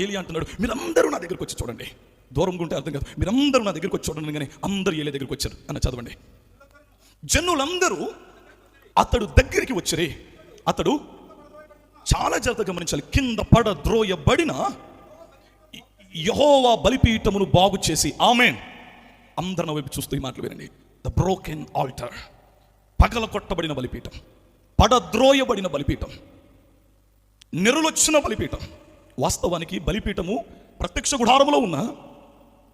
ఏలి అంటున్నాడు, మీరందరూ నా దగ్గరికి వచ్చి చూడండి. దూరంగా ఉంటే అర్థం కాదు. మీరందరూ నా దగ్గరికి వచ్చి చూడండి. కానీ అందరూ ఏలి దగ్గరికి వచ్చారు అన్న చదవండి. జనులందరూ అతడు దగ్గరికి వచ్చారే. అతడు చాలా జాగ్రత్తగా గమనించాలి. కింద పడద్రోయబడిన యెహోవా బలిపీఠమును బాగు చేసి, ఆమేన్. అందరి వైపు చూస్తూ ఈ మాటలు వినండి. ద బ్రోకెన్ ఆల్టర్, పగల కొట్టబడిన బలిపీఠం, పడద్రోయబడిన బలిపీఠం, నిరులొచ్చిన బలిపీఠం. వాస్తవానికి బలిపీఠము ప్రత్యక్ష గుడారములో ఉన్న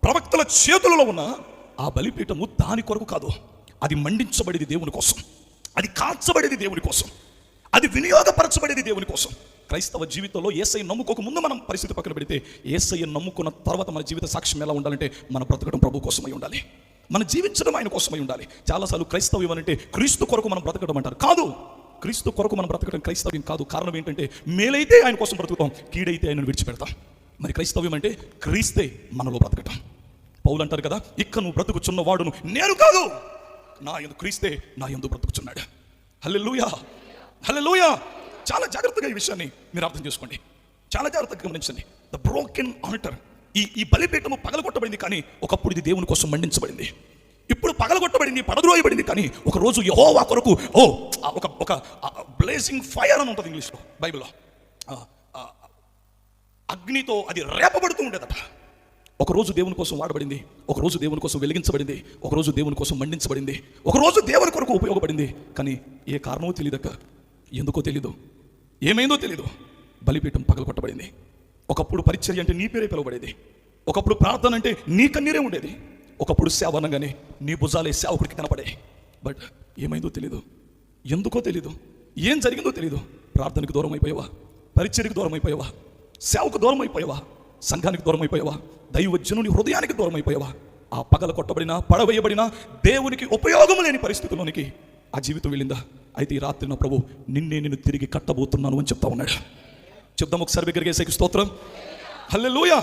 ప్రవక్తల చేతులలో ఉన్న ఆ బలిపీఠము దాని కొరకు కాదు. అది మండించబడేది దేవుని కోసం, అది కాల్చబడేది దేవుని కోసం, అది వినియోగపరచబడేది దేవుని కోసం. క్రైస్తవ జీవితంలో యేసయ్య నమ్ముకోక ముందు మనం పరిస్థితి పక్కన పెడితే, యేసయ్య నమ్ముకున్న తర్వాత మన జీవిత సాక్ష్యం ఎలా ఉండాలంటే, మన బ్రతకడం ప్రభు కోసమై ఉండాలి, మన జీవించడం ఆయన కోసమై ఉండాలి. చాలాసార్లు క్రైస్తవ్యం అంటే క్రీస్తు కొరకు మనం బ్రతకడం అంటారు. కాదు, క్రీస్తు కొరకు మనం బ్రతకడం క్రైస్తవ్యం కాదు. కారణం ఏంటంటే, మేలైతే ఆయన కోసం బ్రతుకుతాం, కీడైతే ఆయనను విడిచిపెడతాం. మరి క్రైస్తవ్యం అంటే క్రీస్తే మనలో బ్రతకటం. పౌలు అంటారు కదా, ఇక్క నువ్వు బ్రతుకుచున్న వాడును నేను కాదు, నా యందు క్రీస్తే నా యందు బ్రతుకుచున్నాడు. హల్లెలూయా, హల్లెలూయా. చాలా జాగ్రత్తగా ఈ విషయాన్ని మీరు అర్థం చేసుకోండి, చాలా జాగ్రత్తగా గమనించండి. ద బ్రోకెన్ ఆల్టర్, ఈ బలిపీఠము పగలగొట్టబడింది, కానీ ఒకప్పుడు ఇది దేవుని కోసం మండించబడింది. ఇప్పుడు పగలగొట్టబడింది, పడద్రోయబడింది, కానీ ఒక రోజు యెహోవా కొరకు ఒక బ్లేజింగ్ ఫైర్ అని ఉంటుంది ఇంగ్లీష్లో, బైబిల్లో. అగ్నితో అది రేపబడుతూ ఉండేదట. ఒకరోజు దేవుని కోసం వాడబడింది, ఒకరోజు దేవుని కోసం వెలిగించబడింది, ఒకరోజు దేవుని కోసం మండించబడింది, ఒకరోజు దేవుని కొరకు ఉపయోగపడింది. కానీ ఏ కారణమో తెలియదక్క, ఎందుకో తెలీదు, ఏమైందో తెలీదు, బలిపీఠం పగలగొట్టబడింది. ఒకప్పుడు పరిచర్య అంటే నీ పేరే పిలువబడేది, ఒకప్పుడు ప్రార్థన అంటే నీ కన్నీరే ఉండేది, ఒకప్పుడు సేవ అనగానే నీ భుజాలే సేవకుడికి కనపడే. బట్ ఏమైందో తెలీదు, ఎందుకో తెలీదు, ఏం జరిగిందో తెలీదు. ప్రార్థనకు దూరం అయిపోయావా, పరిచర్యకు దూరం అయిపోయావా, సేవకు దూరం అయిపోయావా, సంఘానికి దూరం అయిపోయావా, దైవజనుని హృదయానికి దూరం అయిపోయావా. ఆ పగల కొట్టబడిన, పడవేయబడిన, దేవునికి ఉపయోగం లేని పరిస్థితుల్లోనికి ఆ జీవితం వెళ్ళిందా? అయితే ఈ రాత్రి నా ప్రభు నిన్ను తిరిగి కట్టబోతున్నాను అని చెప్తా ఉన్నాడు. చెప్దాం ఒకసారి, బిగ్గరగా యేసయ్యకు స్తోత్రం. హల్లెలూయా.